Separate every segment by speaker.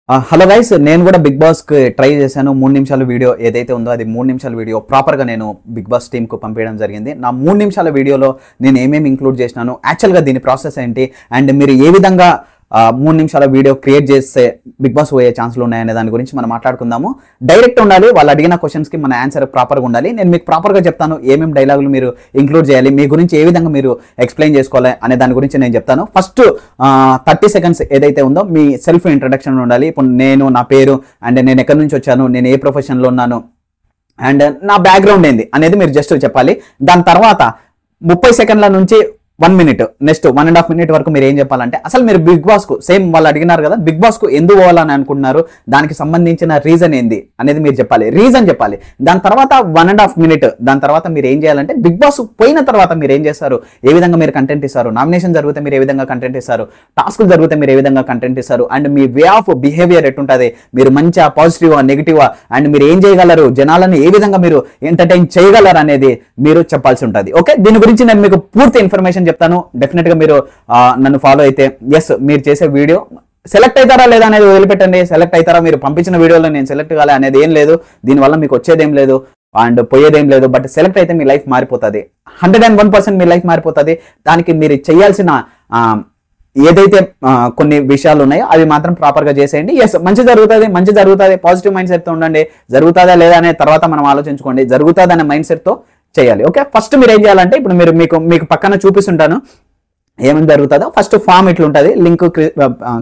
Speaker 1: Hello guys, నేను కూడా big boss కి ట్రై చేశాను. 3 నిమిషాల వీడియో ఏదైతే ఉందో అది 3 నిమిషాల వీడియో ప్రాపర్ గా నేను బిగ్ బాస్ టీమ్ కు పంపించడం జరిగింది. నా 3 నిమిషాల వీడియోలో నేను ఏమేమి ఇంక్లూడ్ చేసినాను, యాక్చువల్ గా దీని ప్రాసెస్ ఏంటి, అండ్ మీరు ఏ విధంగా 3 నిమిషాల వీడియో క్రియేట్ చేస్తే బిగ్ బాస్ పోయే ఛాన్సులు ఉన్నాయనే దాని గురించి మనం మాట్లాడుకుందాము. డైరెక్ట్ ఉండాలి, వాళ్ళు అడిగిన క్వశ్చన్స్ కి మన ఆన్సర్ ప్రాపర్ గా ఉండాలి. నేను మీకు ప్రాపర్ గా చెప్తాను ఏమేమి డైలాగులు మీరు ఇంక్లూడ్ చేయాలి, మీ గురించి ఏ విధంగా మీరు ఎక్స్ప్లెయిన్ చేసుకోవాలి అనే దాని గురించి నేను చెప్తాను. ఫస్ట్ 30 సెకండ్స్ ఏదైతే ఉందో మీ సెల్ఫ్ ఇంట్రడక్షన్ ఉండాలి. ఇప్పుడు నేను, నా పేరు, అండ్ నేను ఎక్కడి నుంచి వచ్చాను, నేను ఏ ప్రొఫెషన్లో ఉన్నాను, అండ్ నా బ్యాక్గ్రౌండ్ ఏంది అనేది మీరు జస్ట్ చెప్పాలి. దాని తర్వాత 30 సెకండ్ల నుంచి 1 మినిట్, నెక్స్ట్ 1.5 మినిట్ వరకు మీరు ఏం చెప్పాలంటే అసలు మీరు బిగ్ బాస్ కు సేమ్ వాళ్ళు అడిగినారు కదా, బిగ్ బాస్ కు ఎందుకు పోవాలని అనుకుంటున్నారు, దానికి సంబంధించిన రీజన్ ఏంది అనేది మీరు చెప్పాలి, రీజన్ చెప్పాలి. దాని తర్వాత 1.5 మినిట్, దాని తర్వాత మీరు ఏం చేయాలంటే బిగ్ బాస్ పోయిన తర్వాత మీరు ఏం చేస్తారు, ఏ విధంగా మీరు కంటెంట్ ఇస్తారు, నామినేషన్ జరిగితే మీరు ఏ విధంగా కంటెంట్ ఇస్తారు, టాస్క్లు జరిగితే మీరు ఏ విధంగా కంటెంట్ ఇస్తారు, అండ్ మీ వే ఆఫ్ బిహేవియర్ ఎట్టుంటుంది, మీరు మంచిగా పాజిటివా నెగిటివా, అండ్ మీరు ఏం చేయగలరు, జనాలను ఏ విధంగా మీరు ఎంటర్టైన్ చేయగలరు అనేది మీరు చెప్పాల్సి ఉంటుంది. ఓకే, దీని గురించి నేను మీకు పూర్తి ఇన్ఫర్మేషన్ చెప్తాను. డెఫినెట్ గా మీరు నన్ను ఫాలో అయితే ఎస్ మీరు చేసే వీడియో సెలెక్ట్ అవుతారా లేదా అనేది వదిలిపెట్టండి. సెలెక్ట్ అవుతారా, మీరు పంపించిన వీడియోలో నేను సెలెక్ట్ కాలే అనేది ఏం లేదు, దీనివల్ల మీకు వచ్చేదేం లేదు అండ్ పోయేదేం లేదు. బట్ సెలెక్ట్ అయితే మీ లైఫ్ మారిపోతుంది, 101% మీ లైఫ్ మారిపోతుంది. దానికి మీరు చేయాల్సిన ఏదైతే కొన్ని విషయాలు ఉన్నాయో అవి మాత్రం ప్రాపర్ గా చేసేయండి. ఎస్ మంచి జరుగుతుంది, పాజిటివ్ మైండ్ సెట్ తో ఉండండి. జరుగుతుందా లేదా అనే తర్వాత మనం ఆలోచించుకోండి, జరుగుతుంది అనే మైండ్ సెట్ తో చేయాలి. ఓకే, ఫస్ట్ మీరు ఏం చేయాలంటే ఇప్పుడు మీరు మీకు పక్కన చూపిస్తుంటాను ఏమేమి జరుగుతుందో. ఫస్ట్ ఫామ్ ఇట్లుంటుంది, లింక్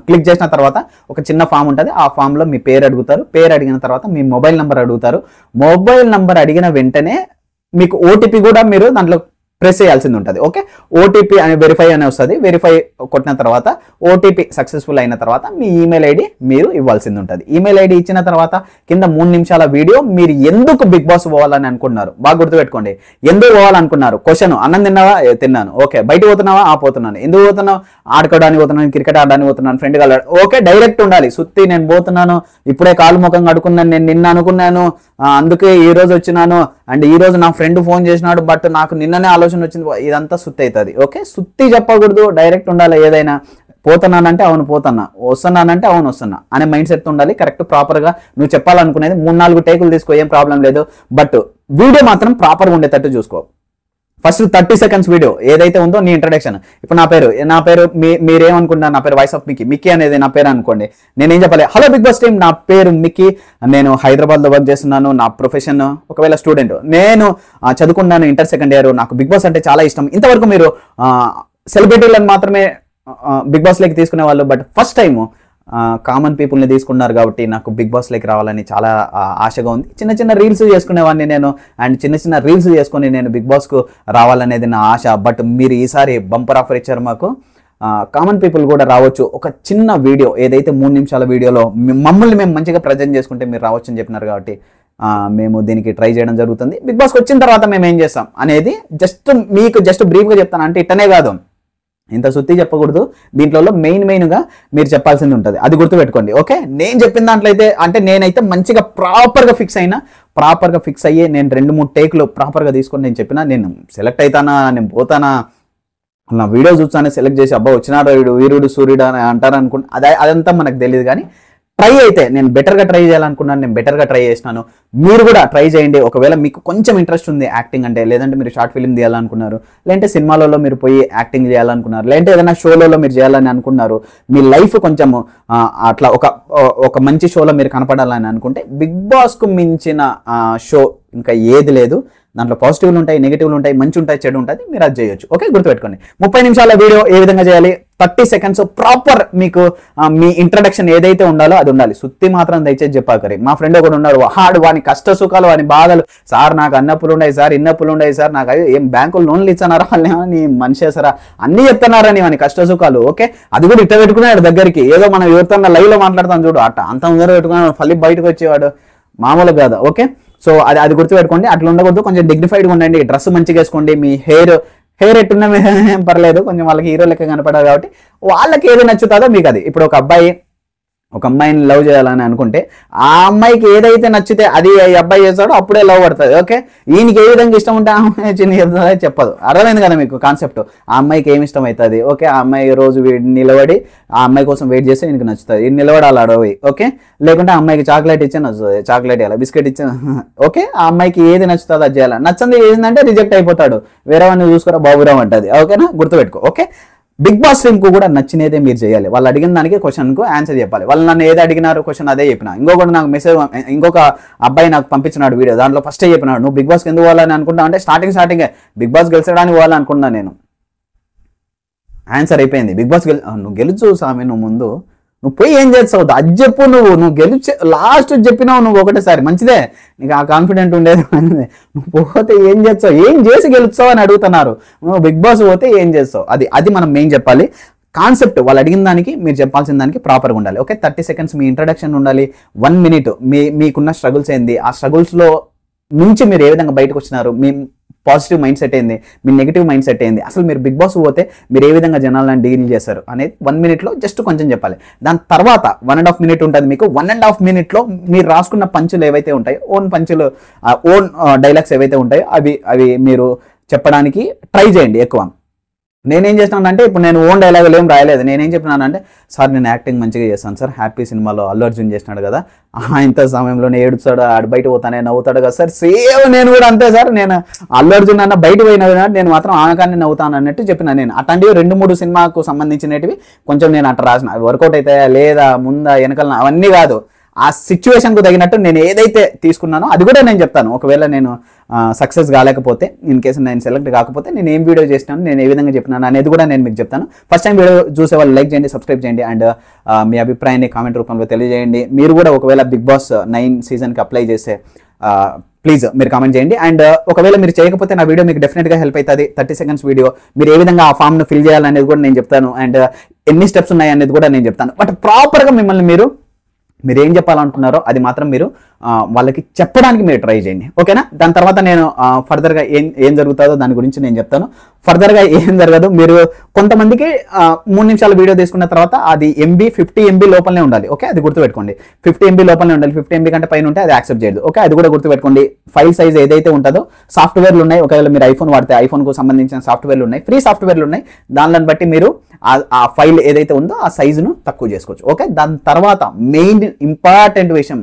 Speaker 1: క్లిక్ చేసిన తర్వాత ఒక చిన్న ఫామ్ ఉంటుంది. ఆ ఫామ్లో మీ పేరు అడుగుతారు, పేరు అడిగిన తర్వాత మీ మొబైల్ నెంబర్ అడుగుతారు. మొబైల్ నెంబర్ అడిగిన వెంటనే మీకు ఓటీపీ కూడా మీరు దాంట్లో ప్రెస్ చేయాల్సింది ఉంటుంది. ఓకే, ఓటీపీ అని వెరిఫై అని వస్తుంది. వెరిఫై కొట్టిన తర్వాత ఓటీపీ సక్సెస్ఫుల్ అయిన తర్వాత మీ ఈమెయిల్ ఐడి మీరు ఇవ్వాల్సింది ఉంటుంది. ఈమెయిల్ ఐడి ఇచ్చిన తర్వాత కింద 3 నిమిషాల వీడియో మీరు ఎందుకు బిగ్ బాస్ పోవాలని అనుకుంటున్నారు బాగా గుర్తుపెట్టుకోండి. ఎందుకు పోవాలనుకున్నారు, క్వశ్చన్ అన్నం తిన్నావా, తిన్నాను. ఓకే, బయట పోతున్నావా, పోతున్నాను. ఎందుకు పోతున్నావు, ఆడుకోవడానికి పోతున్నాను, క్రికెట్ ఆడడానికి పోతున్నాను, ఫ్రెండ్ కలవాడు. ఓకే, డైరెక్ట్ ఉండాలి. సుత్తి నేను పోతున్నాను, ఇప్పుడే కాలు ముఖం కడుకున్నాను, నేను నిన్న అనుకున్నాను, అందుకే ఈ రోజు వచ్చినాను, అండ్ ఈ రోజు నా ఫ్రెండ్ ఫోన్ చేసినాడు బట్ నాకు నిన్ననే ఆలోచన వచ్చింది, ఇదంతా సుత్తి అవుతుంది. ఓకే, సుత్తి చెప్పకూడదు, డైరెక్ట్ ఉండాలి. ఏదైనా పోతున్నానంటే అవును పోతున్నా, వస్తున్నానంటే అవును వస్తున్నా అనే మైండ్ సెట్ ఉండాలి. కరెక్ట్ ప్రాపర్ గా నువ్వు చెప్పాలనుకునేది 3-4 టేకులు తీసుకో, ఏం ప్రాబ్లం లేదు. బట్ వీడియో మాత్రం ప్రాపర్ గా ఉండేటట్టు చూసుకో. ఫస్ట్ 30 సెకండ్స్ వీడియో ఏదైతే ఉందో నీ ఇంట్రడక్షన్. ఇప్పుడు నా పేరు మీరేమనుకుంటున్నారు, నా పేరు వాయిస్ ఆఫ్ మిక్కీ అనేది నా పేరు అనుకోండి. నేనేం చెప్పాలి, హలో బిగ్ బాస్ టీమ్, నా పేరు మిక్కీ, నేను హైదరాబాద్లో వర్క్ చేస్తున్నాను, నా ప్రొఫెషన్ ఒకవేళ స్టూడెంట్, నేను చదువుకున్నాను ఇంటర్ సెకండ్ ఇయర్, నాకు బిగ్ బాస్ అంటే చాలా ఇష్టం. ఇంతవరకు మీరు సెలబ్రిటీలను మాత్రమే బిగ్ బాస్ లోకి తీసుకునే వాళ్ళు, బట్ ఫస్ట్ టైం కామన్ పీపుల్ని తీసుకున్నారు కాబట్టి నాకు బిగ్ బాస్ లోకి రావాలని చాలా ఆశగా ఉంది. చిన్న రీల్స్ చేసుకునేవాడిని నేను, అండ్ చిన్న రీల్స్ చేసుకుని నేను బిగ్ బాస్కు రావాలనేది నా ఆశ. బట్ మీరు ఈసారి బంపర్ ఆఫర్ ఇచ్చారు మాకు, కామన్ పీపుల్ కూడా రావచ్చు. ఒక చిన్న వీడియో ఏదైతే 3 నిమిషాల వీడియోలో మమ్మల్ని మేము మంచిగా ప్రజెంట్ చేసుకుంటే మీరు రావచ్చు అని చెప్పినారు కాబట్టి మేము దీనికి ట్రై చేయడం జరుగుతుంది. బిగ్ బాస్కి వచ్చిన తర్వాత మేము ఏం చేస్తాం అనేది మీకు బ్రీఫ్గా చెప్తాను. అంటే ఇట్టనే కాదు, ఇంత సుత్తి చెప్పకూడదు, దీంట్లో మెయిన్గా మీరు చెప్పాల్సింది ఉంటుంది, అది గుర్తుపెట్టుకోండి. ఓకే, నేను చెప్పిన దాంట్లో అయితే అంటే నేనైతే మంచిగా ప్రాపర్గా ఫిక్స్ అయ్యి నేను 2-3 టేకులు ప్రాపర్గా తీసుకొని నేను చెప్పిన, నేను సెలెక్ట్ అవుతానా, నేను పోతానా, నా వీడియో చూస్తానే సెలెక్ట్ చేసి అబ్బా వచ్చినాడు వీరుడు సూర్యుడు అని అంటారు అనుకుంటా, అదంతా మనకు తెలియదు. కానీ ట్రై అయితే నేను బెటర్గా ట్రై చేయాలనుకున్నాను, నేను బెటర్గా ట్రై చేసినాను. మీరు కూడా ట్రై చేయండి. ఒకవేళ మీకు కొంచెం ఇంట్రెస్ట్ ఉంది యాక్టింగ్ అంటే, లేదంటే మీరు షార్ట్ ఫిల్మ్ తీయాలనుకున్నారు, లేదంటే సినిమాలలో మీరు పోయి యాక్టింగ్ చేయాలనుకున్నారు, లేదంటే ఏదైనా షోలలో మీరు చేయాలని అనుకున్నారు, మీ లైఫ్ కొంచెం అట్లా ఒక మంచి షోలో మీరు కనపడాలని అనుకుంటే బిగ్ బాస్కు మించిన షో ఇంకా ఏది లేదు. దాంట్లో పాజిటివ్లు ఉంటాయి, నెగిటివ్లు ఉంటాయి, మంచి ఉంటాయి, చెడు ఉంటుంది, మీరు అది చేయొచ్చు. ఓకే, గుర్తుపెట్టుకోండి. 30 నిమిషాల వీడియో ఏ విధంగా చేయాలి, 30 సెకండ్స్ ప్రాపర్ మీకు మీ ఇంట్రడక్షన్ ఏదైతే ఉండాలో అది ఉండాలి. సుత్తి మాత్రం దయచేసి చెప్పాకరి. మా ఫ్రెండ్ ఒకడు ఉన్నాడు, వాని కష్ట సుఖాలు, వాని బాధలు, సార్ నాకు అన్నప్పులు ఉన్నాయి సార్, ఇన్నప్పులు ఉన్నాయి సార్, నాకు ఏం బ్యాంకులు లోన్లు ఇస్తున్నారా, వాళ్ళని నీ మనిషి సారా అన్ని చెప్తున్నారని వాని కష్ట సుఖాలు. ఓకే, అది కూడా ఇట్ట పెట్టుకున్నాడు దగ్గరికి, ఏదో మనం ఎవరితో లైవ్ లో మాట్లాడతాం చూడు అంత ముందర పెట్టుకున్నాడు, మళ్ళీ బయటకు వచ్చేవాడు, మామూలు కాదు. ఓకే, సో అది గుర్తుపెట్టుకోండి. అట్లా ఉండకూడదు, కొంచెం డిగ్నిఫైడ్గా ఉండండి, డ్రెస్ మంచిగా వేసుకోండి, మీ హెయిర్ ఎట్టున్నా ఏం పర్లేదు, కొంచెం వాళ్ళకి హీరో లెక్క కనపడారు కాబట్టి వాళ్ళకి ఏది నచ్చుతుందో మీకు అది. ఇప్పుడు ఒక అబ్బాయి ఒక అమ్మాయిని లవ్ చేయాలని అనుకుంటే ఆ అమ్మాయికి ఏదైతే నచ్చితే అది ఈ అబ్బాయి చేస్తాడో అప్పుడే లవ్ పడుతుంది. ఓకే, ఈయనకి ఏ విధంగా ఇష్టం ఉంటే ఆ అమ్మాయి చిన్న చెప్తుందో చెప్పదు. అర్థమైంది కదా మీకు కాన్సెప్ట్? ఆ అమ్మాయికి ఏమి ఇష్టం అవుతుంది. ఓకే, ఆ అమ్మాయి రోజు నిలబడి ఆ అమ్మాయి కోసం వెయిట్ చేస్తే ఈయనకి నచ్చుతుంది, ఈయన నిలబడాలి అడవి. ఓకే, లేకుంటే ఆ అమ్మాయికి చాక్లెట్ ఇచ్చే నచ్చుతుంది, చాక్లెట్ ఇవ్వాలి, బిస్కెట్ ఇచ్చే. ఓకే, ఆ అమ్మాయికి ఏది నచ్చుతుందో అది చేయాలి. నచ్చంది ఏంటంటే రిజెక్ట్ అయిపోతాడు, వేరే వాడిని చూసుకురా బాబురావు అంటది. ఓకేనా, గుర్తుపెట్టుకో. ఓకే, బిగ్ బాస్ టీమ్ కు కూడా నచ్చినదే మీరు చేయాలి. వాళ్ళు అడిగిన దానికి క్వశ్చన్కు ఆన్సర్ చెప్పాలి. వాళ్ళు నన్ను ఏది అడిగినారు క్వశ్చన్ అదే చెప్పిన. ఇంకొక అబ్బాయి నాకు పంపించినాడు వీడియో, దాంట్లో ఫస్టే చెప్పినాడు నువ్వు బిగ్ బాస్కి ఎందుకు పోవాలని అనుకుంటా అంటే స్టార్టింగ్ బిగ్ బాస్ గెలిచడానికి పోవాలని అనుకున్నా నేను. ఆన్సర్ అయిపోయింది, బిగ్ బాస్ నువ్వు గెలుచు సామి, నువ్వు ముందు నువ్వు పోయి ఏం చేస్తావు అది చెప్పు. నువ్వు గెలిచే లాస్ట్ చెప్పినావు నువ్వు ఒకటేసారి, మంచిదే, నీకు ఆ కాన్ఫిడెంట్ ఉండేది మంచిదే. నువ్వు పోతే ఏం చేస్తావు, ఏం చేసి గెలుస్తావు అని అడుగుతున్నారు. నువ్వు బిగ్ బాస్ పోతే ఏం చేస్తావు, అది మనం మెయిన్ చెప్పాలి. కాన్సెప్ట్ వాళ్ళు అడిగిన దానికి మీరు చెప్పాల్సిన దానికి ప్రాపర్గా ఉండాలి. ఓకే, 30 seconds మీ ఇంట్రడక్షన్ ఉండాలి. 1 minute మీకున్న స్ట్రగుల్స్ ఏంది, ఆ స్ట్రగుల్స్లో నుంచి మీరు ఏ విధంగా బయటకు వచ్చినారు, మీ పాజిటివ్ మైండ్ సెట్ ఏంది, మీ నెగిటివ్ మైండ్ సెట్ ఏంది, అసలు మీరు బిగ్ బాస్ పోతే మీరు ఏ విధంగా జనాలను డీల్ చేశారు అనేది 1 minute జస్ట్ కొంచెం చెప్పాలి. దాని తర్వాత 1.5 minute ఉంటుంది మీకు. 1.5 minute మీరు రాసుకున్న పంచులు ఏవైతే ఉంటాయో, ఓన్ డైలాగ్స్ ఏవైతే ఉంటాయో అవి మీరు చెప్పడానికి ట్రై చేయండి ఎక్కువ. నేనేం చేస్తున్నానంటే ఇప్పుడు నేను ఓన్ డైలాగులు ఏం రాయలేదు. నేనేం చెప్పినానంటే సార్ నేను యాక్టింగ్ మంచిగా చేస్తాను సార్, హ్యాపీ సినిమాలో అల్లు అర్జున్ చేసినాడు కదా, ఇంత సమయంలోనే ఏడుస్తాడు, ఆడు బయట పోతానే నవ్వుతాడు కదా సార్, సేమ్ నేను కూడా అంతే సార్, నేను అల్లు అర్జున్ అన్న బయట పోయినా నేను మాత్రం ఆనకాన్ని నవ్వుతాను అన్నట్టు చెప్పిన. నేను అట్లాంటివి 2-3 సినిమాకు సంబంధించినవి కొంచెం నేను అట్లా రాసిన. అవి వర్కౌట్ అవుతాయా లేదా, ముందా వెనకాల అవన్నీ కాదు, ఆ సిచ్యువేషన్కు తగినట్టు నేను ఏదైతే తీసుకున్నానో అది కూడా నేను చెప్తాను. ఒకవేళ నేను సక్సెస్ కాలేకపోతే, ఇన్ కేసు నేను సెలెక్ట్ కాకపోతే నేను ఏం వీడియో చేసినాను, నేను ఏ విధంగా చెప్పినాను అనేది కూడా నేను మీకు చెప్తాను. ఫస్ట్ టైం వీడియో చూసే వాళ్ళు లైక్ చేయండి, సబ్స్క్రైబ్ చేయండి, అండ్ మీ అభిప్రాయాన్ని కామెంట్ రూపంలో తెలియజేయండి. మీరు కూడా ఒకవేళ బిగ్ బాస్ 9 seasonకి అప్లై చేస్తే ప్లీజ్ మీరు కామెంట్ చేయండి. అండ్ ఒకవేళ మీరు చేయకపోతే నా వీడియో మీకు డెఫినెట్గా హెల్ప్ అవుతుంది. 30 seconds వీడియో మీరు ఏ విధంగా ఆ ఫామ్ను ఫిల్ చేయాలనేది కూడా నేను చెప్తాను, అండ్ ఎన్ని స్టెప్స్ ఉన్నాయి అనేది కూడా నేను చెప్తాను. బట్ ప్రాపర్గా మిమ్మల్ని మీరు ఏం చెప్పాలనుకున్నారో అది మాత్రం మీరు వాళ్ళకి చెప్పడానికి మీరు ట్రై చేయండి. ఓకేనా, దాని తర్వాత నేను ఫర్దర్గా ఏం జరుగుతుందో దాని గురించి నేను చెప్తాను. ఫర్దర్గా ఏం జరగదు, మీరు కొంతమందికి 3 నిమిషాల వీడియో తీసుకున్న తర్వాత అది 50 MB లోపలనే ఉండాలి. ఓకే, అది గుర్తుపెట్టుకోండి, 50 MB లోపలనే ఉండాలి. 50 MB కంటే పైన ఉంటే అది యాక్సెప్ట్ చేయదు. ఓకే, అది కూడా గుర్తుపెట్టుకోండి. ఫైల్ సైజ్ ఏదైతే ఉంటుందో, సాఫ్ట్వేర్లు ఉన్నాయి, ఒకవేళ మీరు ఐఫోన్ వాడితే ఐఫోన్కు సంబంధించిన సాఫ్ట్వేర్లు ఉన్నాయి, ఫ్రీ సాఫ్ట్వేర్లు ఉన్నాయి, దానిని బట్టి మీరు ఆ ఫైల్ ఏదైతే ఉందో ఆ సైజును తక్కువ చేసుకోవచ్చు. ఓకే, దాని తర్వాత మెయిన్ ఇంపార్టెంట్ విషయం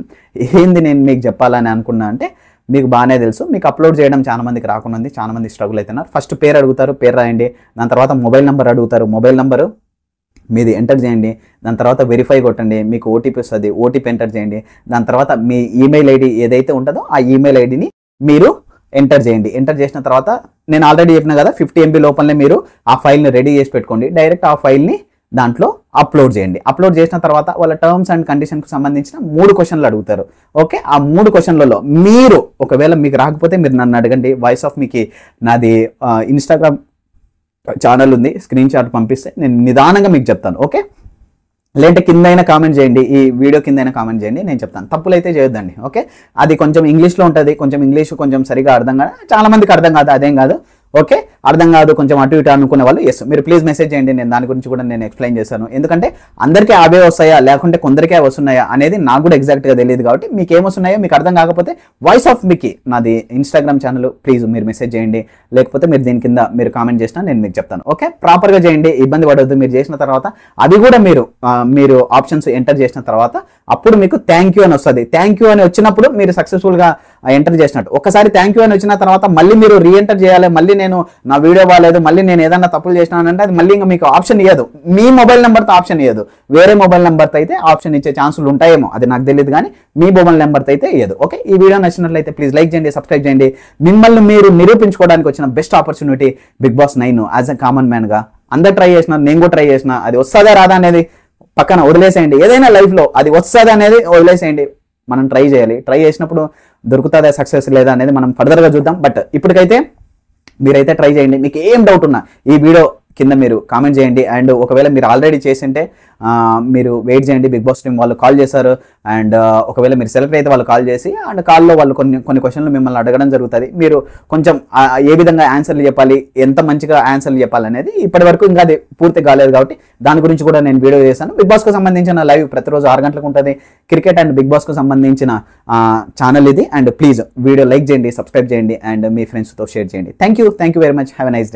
Speaker 1: ఏంది నేను మీకు చెప్పాలని అనుకున్నా అంటే, మీకు బాగానే తెలుసు, మీకు అప్లోడ్ చేయడం చాలా మందికి రాకుండా ఉంది, చాలా మంది స్ట్రగుల్ అవుతున్నారు. ఫస్ట్ పేరు అడుగుతారు, పేరు రాయండి. దాని తర్వాత మొబైల్ నెంబర్ అడుగుతారు, మొబైల్ నెంబరు మీది ఎంటర్ చేయండి. దాని తర్వాత వెరిఫై కొట్టండి, మీకు ఓటీపీ వస్తుంది, ఓటీపీ ఎంటర్ చేయండి. దాని తర్వాత మీ ఈమెయిల్ ఐడి ఏదైతే ఉంటుందో ఆ ఈమెయిల్ ఐడిని మీరు ఎంటర్ చేయండి. ఎంటర్ చేసిన తర్వాత నేను ఆల్రెడీ చెప్పిన కదా 50 MB లోపలనే మీరు ఆ ఫైల్ని రెడీ చేసి పెట్టుకోండి. డైరెక్ట్ ఆ ఫైల్ని దాంట్లో అప్లోడ్ చేయండి. అప్లోడ్ చేసిన తర్వాత వాళ్ళ టర్మ్స్ అండ్ కండిషన్కి సంబంధించిన 3 క్వశ్చన్లు అడుగుతారు. ఓకే, ఆ 3 క్వశ్చన్లలో మీరు ఒకవేళ మీకు రాకపోతే మీరు నన్ను అడగండి. వాయిస్ ఆఫ్ మీకు నాది ఇన్స్టాగ్రామ్ ఛానల్ ఉంది, స్క్రీన్ షాట్ పంపిస్తే నేను నిదానంగా మీకు చెప్తాను. ఓకే, లేదంటే కిందైనా కామెంట్ చేయండి, ఈ వీడియో కిందైనా కామెంట్ చేయండి, నేను చెప్తాను. తప్పులు అయితే చేయొద్దండి. ఓకే, అది కొంచెం ఇంగ్లీష్లో ఉంటుంది, కొంచెం ఇంగ్లీష్ కొంచెం సరిగా అర్థం కాదు, చాలా మందికి అర్థం కాదు, అదేం కాదు. ఓకే, అర్థం కాదు కొంచెం అటు ఇటు అనుకునే వాళ్ళు ఎస్ మీరు ప్లీజ్ మెసేజ్ చేయండి, నేను దాని గురించి కూడా నేను ఎక్స్ప్లెయిన్ చేశాను. ఎందుకంటే అందరికీ అవే వస్తాయా లేకుంటే కొందరికే వస్తున్నాయా అనేది నాకు కూడా ఎగ్జాక్ట్గా తెలియదు. కాబట్టి మీకు ఏమొస్తున్నాయో మీకు అర్థం కాకపోతే వాయిస్ ఆఫ్ మీకు నాది ఇన్స్టాగ్రామ్ ఛానల్, ప్లీజ్ మీరు మెసేజ్ చేయండి, లేకపోతే మీరు దీని కింద మీరు కామెంట్ చేసినా నేను మీకు చెప్తాను. ఓకే, ప్రాపర్గా చేయండి, ఇబ్బంది పడవద్దు. మీరు చేసిన తర్వాత అది కూడా మీరు ఆప్షన్స్ ఎంటర్ చేసిన తర్వాత అప్పుడు మీకు థ్యాంక్ యూ అని వస్తుంది. థ్యాంక్ యూ అని వచ్చినప్పుడు మీరు సక్సెస్ఫుల్గా ఎంటర్ చేసినట్టు. ఒకసారి థ్యాంక్ యూ అని వచ్చిన తర్వాత మళ్ళీ మీరు రీఎంటర్ చేయాలి, మళ్ళీ నేను నా వీడియో బాగాలేదు, మళ్ళీ నేను ఏదన్నా తప్పులు చేసినానంటే అది మళ్ళీ ఇంకా మీకు ఆప్షన్ ఇవ్వదు. మీ మొబైల్ నెంబర్తో ఆప్షన్ ఇవ్వదు, వేరే మొబైల్ నెంబర్తో అయితే ఆప్షన్ ఇచ్చే ఛాన్సులు ఉంటాయేమో, అది నాకు తెలియదు, కానీ మీ మొబైల్ నెంబర్తో అయితే ఇవ్వదు. ఓకే, ఈ వీడియో నచ్చినట్లయితే ప్లీజ్ లైక్ చేయండి, సబ్స్క్రైబ్ చేయండి. మిమ్మల్ని మీరు నిరూపించుకోవడానికి వచ్చిన best opportunity big boss 9 as a common మ్యాన్గా. అందరు ట్రై చేసినారు, నేను కూడా ట్రై చేసిన, అది వస్తుందా రాదా అనేది పక్కన వదిలేసేయండి. ఏదైనా లైఫ్లో అది వస్తుందా అనేది వదిలేసేయండి, మనం ట్రై చేయాలి. ట్రై చేసినప్పుడు దొరుకుతుందా సక్సెస్ లేదా అనేది మనం ఫర్దర్గా చూద్దాం. బట్ ఇప్పటికైతే మీరైతే ట్రై చేయండి. మీకు ఏం డౌట్ ఉన్నా ఈ వీడియో కింద మీరు కామెంట్ చేయండి. అండ్ ఒకవేళ మీరు ఆల్రెడీ చేసింటే మీరు వెయిట్ చేయండి, బిగ్ బాస్ టీం వాళ్ళు కాల్ చేశారు. అండ్ ఒకవేళ మీరు సెలెక్ట్ అయితే వాళ్ళు కాల్ చేసి అండ్ కాల్లో వాళ్ళు కొన్ని క్వశ్చన్లు మిమ్మల్ని అడగడం జరుగుతుంది. మీరు కొంచెం ఏ విధంగా ఆన్సర్లు చెప్పాలి, ఎంత మంచిగా ఆన్సర్లు చెప్పాలి అనేది ఇప్పటి వరకు ఇంకా అది పూర్తి కాలేదు కాబట్టి దాని గురించి కూడా నేను వీడియో చేశాను. బిగ్ బాస్కు సంబంధించిన లైవ్ ప్రతిరోజు 6 గంటలకు ఉంటుంది. క్రికెట్ అండ్ బిగ్ బాస్కు సంబంధించిన ఛానల్ ఇది. అండ్ ప్లీజ్ వీడియో లైక్ చేయండి, సబ్స్క్రైబ్ చేయండి అండ్ మీ ఫ్రెండ్స్తో షేర్ చేయండి. Thank you very much. Have a nice day.